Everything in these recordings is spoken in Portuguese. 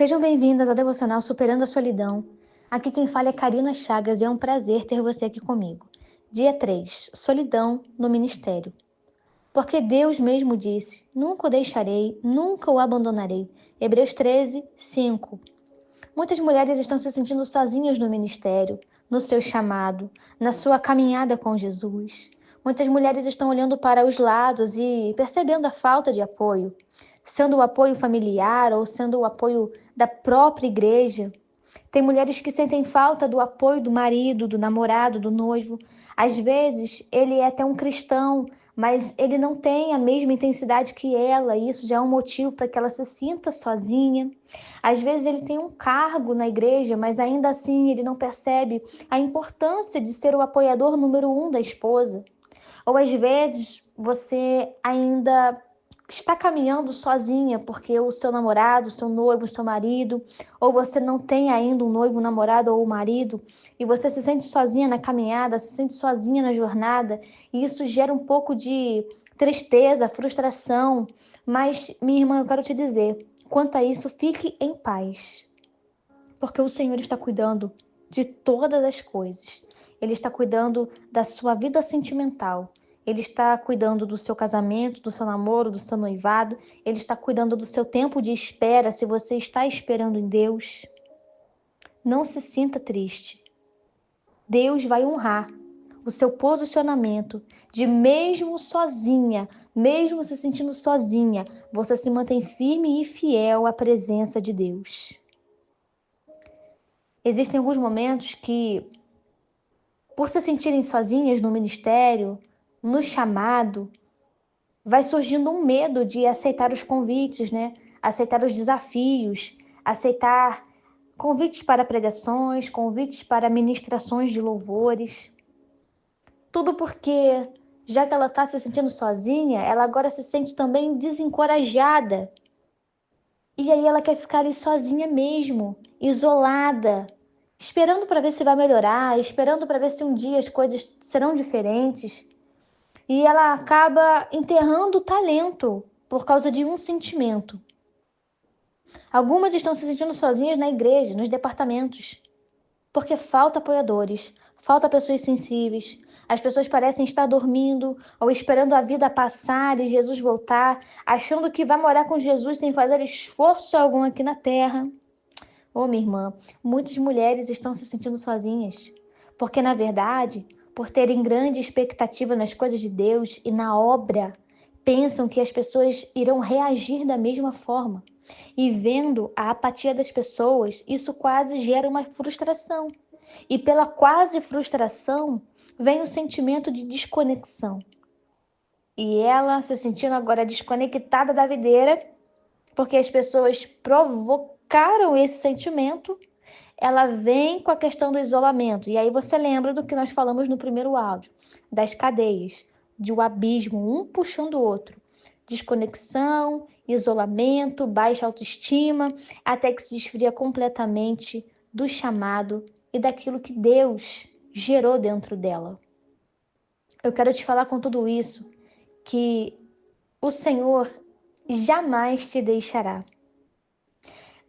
Sejam bem-vindas ao Devocional Superando a Solidão. Aqui quem fala é Karina Chagas e é um prazer ter você aqui comigo. Dia 3. Solidão no Ministério. Porque Deus mesmo disse, nunca o deixarei, nunca o abandonarei. Hebreus 13, 5. Muitas mulheres estão se sentindo sozinhas no ministério, no seu chamado, na sua caminhada com Jesus. Muitas mulheres estão olhando para os lados e percebendo a falta de apoio, sendo o apoio familiar ou sendo o apoio da própria igreja. Tem mulheres que sentem falta do apoio do marido, do namorado, do noivo. Às vezes, ele é até um cristão, mas ele não tem a mesma intensidade que ela, e isso já é um motivo para que ela se sinta sozinha. Às vezes, ele tem um cargo na igreja, mas ainda assim ele não percebe a importância de ser o apoiador número 1 da esposa. Ou às vezes, você ainda está caminhando sozinha porque o seu namorado, o seu noivo, o seu marido, ou você não tem ainda um noivo, um namorado ou um marido, e você se sente sozinha na caminhada, se sente sozinha na jornada, e isso gera um pouco de tristeza, frustração. Mas, minha irmã, eu quero te dizer, quanto a isso, fique em paz, porque o Senhor está cuidando de todas as coisas. Ele está cuidando da sua vida sentimental. Ele está cuidando do seu casamento, do seu namoro, do seu noivado. Ele está cuidando do seu tempo de espera, se você está esperando em Deus. Não se sinta triste. Deus vai honrar o seu posicionamento de mesmo sozinha, mesmo se sentindo sozinha, você se mantém firme e fiel à presença de Deus. Existem alguns momentos que, por se sentirem sozinhas no ministério, no chamado, vai surgindo um medo de aceitar os convites, né? Aceitar os desafios, aceitar convites para pregações, convites para ministrações de louvores. Tudo porque, já que ela está se sentindo sozinha, ela agora se sente também desencorajada. E aí ela quer ficar ali sozinha mesmo, isolada, esperando para ver se vai melhorar, esperando para ver se um dia as coisas serão diferentes. E ela acaba enterrando o talento por causa de um sentimento. Algumas estão se sentindo sozinhas na igreja, nos departamentos, porque falta apoiadores, falta pessoas sensíveis. As pessoas parecem estar dormindo ou esperando a vida passar e Jesus voltar, achando que vai morar com Jesus sem fazer esforço algum aqui na terra. Ô, minha irmã, muitas mulheres estão se sentindo sozinhas, porque na verdade, por terem grande expectativa nas coisas de Deus e na obra, pensam que as pessoas irão reagir da mesma forma. E vendo a apatia das pessoas, isso quase gera uma frustração. E pela quase frustração, vem o sentimento de desconexão. E ela se sentindo agora desconectada da videira, porque as pessoas provocaram esse sentimento, ela vem com a questão do isolamento. E aí você lembra do que nós falamos no primeiro áudio, das cadeias, de um abismo, um puxando o outro. Desconexão, isolamento, baixa autoestima, até que se esfria completamente do chamado e daquilo que Deus gerou dentro dela. Eu quero te falar com tudo isso que o Senhor jamais te deixará.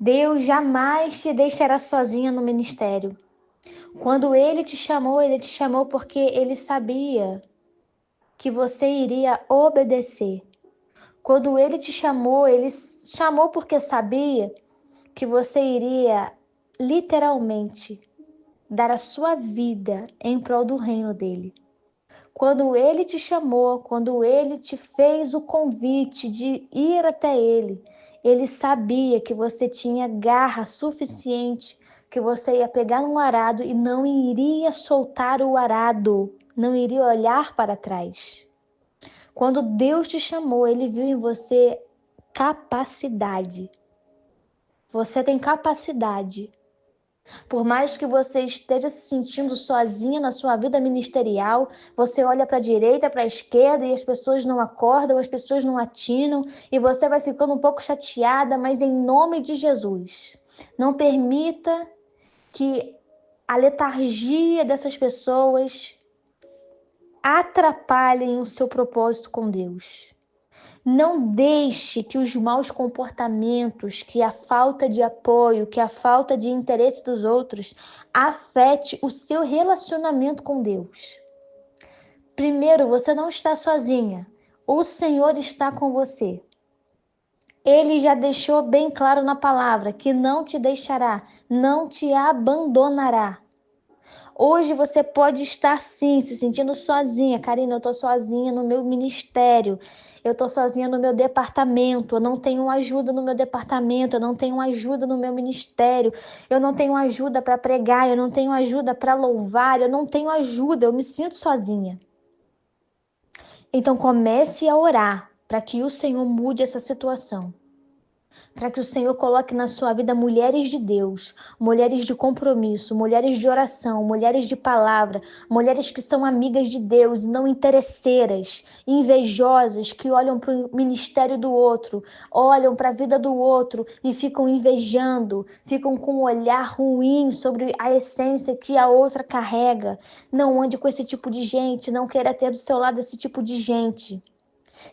Deus jamais te deixará sozinha no ministério. Quando Ele te chamou porque Ele sabia que você iria obedecer. Quando Ele te chamou, Ele chamou porque sabia que você iria literalmente dar a sua vida em prol do reino dele. Quando Ele te chamou, quando Ele te fez o convite de ir até Ele, Ele sabia que você tinha garra suficiente, que você ia pegar um arado e não iria soltar o arado, não iria olhar para trás. Quando Deus te chamou, Ele viu em você capacidade. Você tem capacidade. Por mais que você esteja se sentindo sozinha na sua vida ministerial, você olha para a direita, para a esquerda e as pessoas não acordam, as pessoas não atinam e você vai ficando um pouco chateada, mas em nome de Jesus, não permita que a letargia dessas pessoas atrapalhem o seu propósito com Deus. Não deixe que os maus comportamentos, que a falta de apoio, que a falta de interesse dos outros afete o seu relacionamento com Deus. Primeiro, você não está sozinha. O Senhor está com você. Ele já deixou bem claro na palavra que não te deixará, não te abandonará. Hoje você pode estar sim se sentindo sozinha. Karina, eu estou sozinha no meu ministério. Eu estou sozinha no meu departamento. Eu não tenho ajuda no meu departamento. Eu não tenho ajuda no meu ministério. Eu não tenho ajuda para pregar. Eu não tenho ajuda para louvar. Eu não tenho ajuda. Eu me sinto sozinha. Então comece a orar para que o Senhor mude essa situação. Para que o Senhor coloque na sua vida mulheres de Deus, mulheres de compromisso, mulheres de oração, mulheres de palavra, mulheres que são amigas de Deus, não interesseiras, invejosas, que olham para o ministério do outro, olham para a vida do outro e ficam invejando, ficam com um olhar ruim sobre a essência que a outra carrega. Não ande com esse tipo de gente, não queira ter do seu lado esse tipo de gente.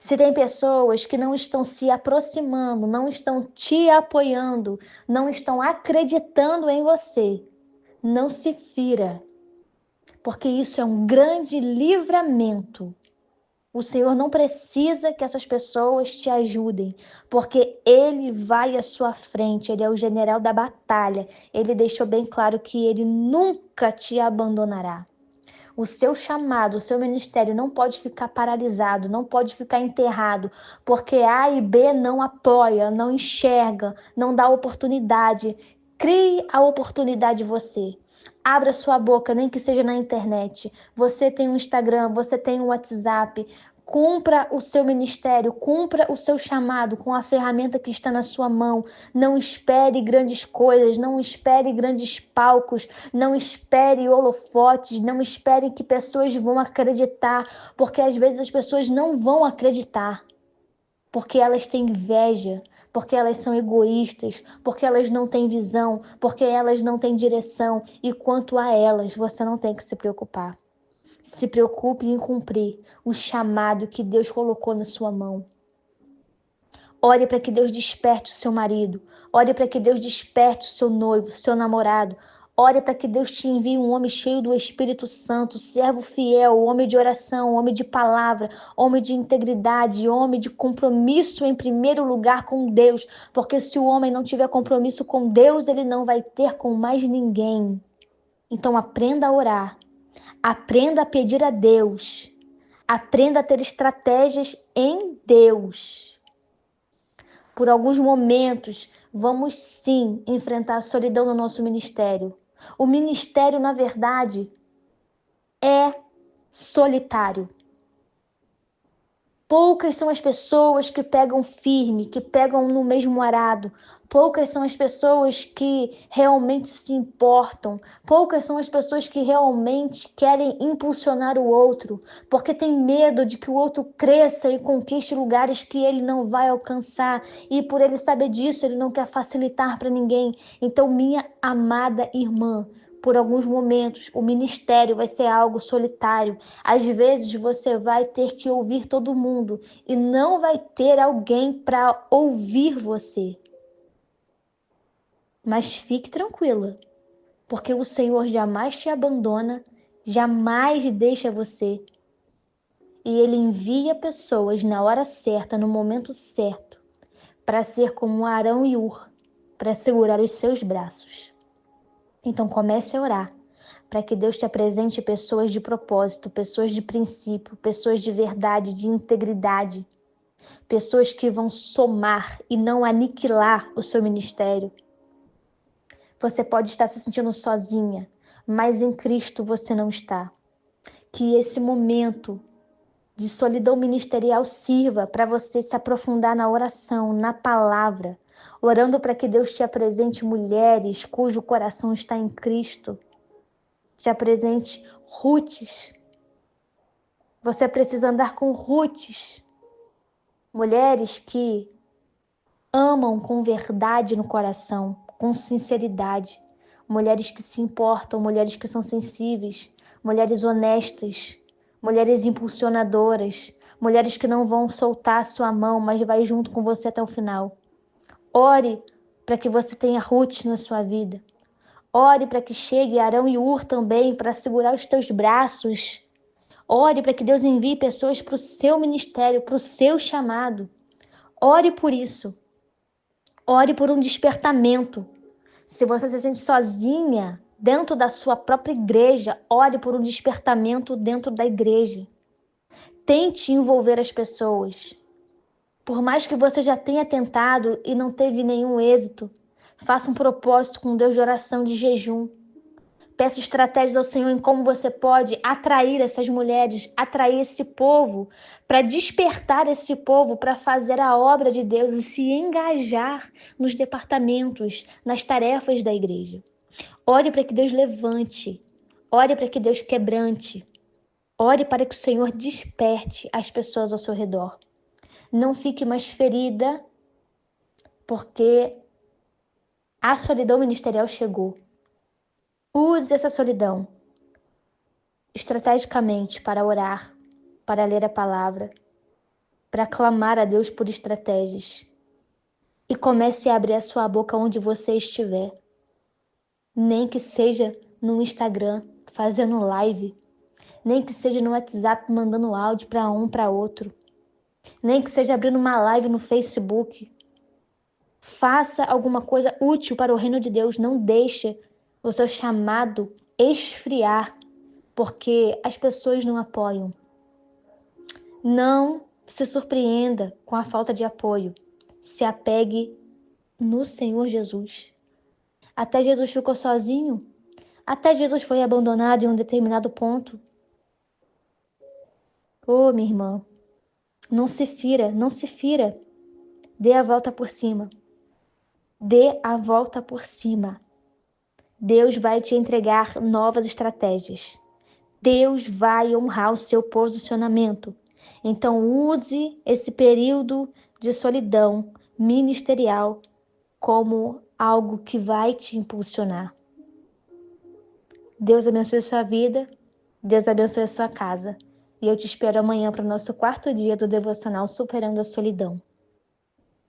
Se tem pessoas que não estão se aproximando, não estão te apoiando, não estão acreditando em você, não se fira, porque isso é um grande livramento. O Senhor não precisa que essas pessoas te ajudem, porque Ele vai à sua frente, Ele é o general da batalha. Ele deixou bem claro que Ele nunca te abandonará. O seu chamado, o seu ministério não pode ficar paralisado, não pode ficar enterrado, porque A e B não apoia, não enxerga, não dá oportunidade. Crie a oportunidade você. Abra sua boca, nem que seja na internet. Você tem um Instagram, você tem um WhatsApp. Cumpra o seu ministério, cumpra o seu chamado com a ferramenta que está na sua mão. Não espere grandes coisas, não espere grandes palcos, não espere holofotes, não espere que pessoas vão acreditar, porque às vezes as pessoas não vão acreditar, porque elas têm inveja, porque elas são egoístas, porque elas não têm visão, porque elas não têm direção, e quanto a elas, você não tem que se preocupar. Se preocupe em cumprir o chamado que Deus colocou na sua mão. Ore para que Deus desperte o seu marido. Ore para que Deus desperte o seu noivo, o seu namorado. Ore para que Deus te envie um homem cheio do Espírito Santo, servo fiel, homem de oração, homem de palavra, homem de integridade, homem de compromisso em primeiro lugar com Deus. Porque se o homem não tiver compromisso com Deus, ele não vai ter com mais ninguém. Então aprenda a orar. Aprenda a pedir a Deus. Aprenda a ter estratégias em Deus. Por alguns momentos, vamos sim enfrentar a solidão no nosso ministério. O ministério, na verdade, é solitário. Poucas são as pessoas que pegam firme, que pegam no mesmo arado. Poucas são as pessoas que realmente se importam. Poucas são as pessoas que realmente querem impulsionar o outro, porque tem medo de que o outro cresça e conquiste lugares que ele não vai alcançar. E por ele saber disso, ele não quer facilitar para ninguém. Então, minha amada irmã, por alguns momentos, o ministério vai ser algo solitário. Às vezes você vai ter que ouvir todo mundo e não vai ter alguém para ouvir você. Mas fique tranquila, porque o Senhor jamais te abandona, jamais deixa você. E Ele envia pessoas na hora certa, no momento certo, para ser como Arão e Ur, para segurar os seus braços. Então comece a orar, para que Deus te apresente pessoas de propósito, pessoas de princípio, pessoas de verdade, de integridade, pessoas que vão somar e não aniquilar o seu ministério. Você pode estar se sentindo sozinha, mas em Cristo você não está. Que esse momento de solidão ministerial sirva para você se aprofundar na oração, na palavra, orando para que Deus te apresente mulheres cujo coração está em Cristo. Te apresente Rutes. Você precisa andar com Rutes. Mulheres que amam com verdade no coração, com sinceridade. Mulheres que se importam, mulheres que são sensíveis, mulheres honestas, mulheres impulsionadoras, mulheres que não vão soltar a sua mão, mas vai junto com você até o final. Ore para que você tenha Ruth na sua vida. Ore para que chegue Arão e Ur também para segurar os teus braços. Ore para que Deus envie pessoas para o seu ministério, para o seu chamado. Ore por isso. Ore por um despertamento. Se você se sente sozinha dentro da sua própria igreja, ore por um despertamento dentro da igreja. Tente envolver as pessoas. Por mais que você já tenha tentado e não teve nenhum êxito, faça um propósito com Deus de oração, de jejum. Peça estratégias ao Senhor em como você pode atrair essas mulheres, atrair esse povo, para despertar esse povo para fazer a obra de Deus e se engajar nos departamentos, nas tarefas da igreja. Ore para que Deus levante, ore para que Deus quebrante, ore para que o Senhor desperte as pessoas ao seu redor. Não fique mais ferida, porque a solidão ministerial chegou. Use essa solidão estrategicamente para orar, para ler a palavra, para clamar a Deus por estratégias. E comece a abrir a sua boca onde você estiver. Nem que seja no Instagram, fazendo live. Nem que seja no WhatsApp, mandando áudio para um, para outro. Nem que seja abrindo uma live no Facebook. Faça alguma coisa útil para o reino de Deus. Não deixe o seu chamado esfriar, porque as pessoas não apoiam. Não se surpreenda com a falta de apoio. Se apegue no Senhor Jesus. Até Jesus ficou sozinho. Até Jesus foi abandonado em um determinado ponto. Oh, minha irmã, não se fira, não se fira. Dê a volta por cima. Dê a volta por cima. Deus vai te entregar novas estratégias. Deus vai honrar o seu posicionamento. Então use esse período de solidão ministerial como algo que vai te impulsionar. Deus abençoe a sua vida. Deus abençoe a sua casa. E eu te espero amanhã para o nosso 4º dia do Devocional Superando a Solidão.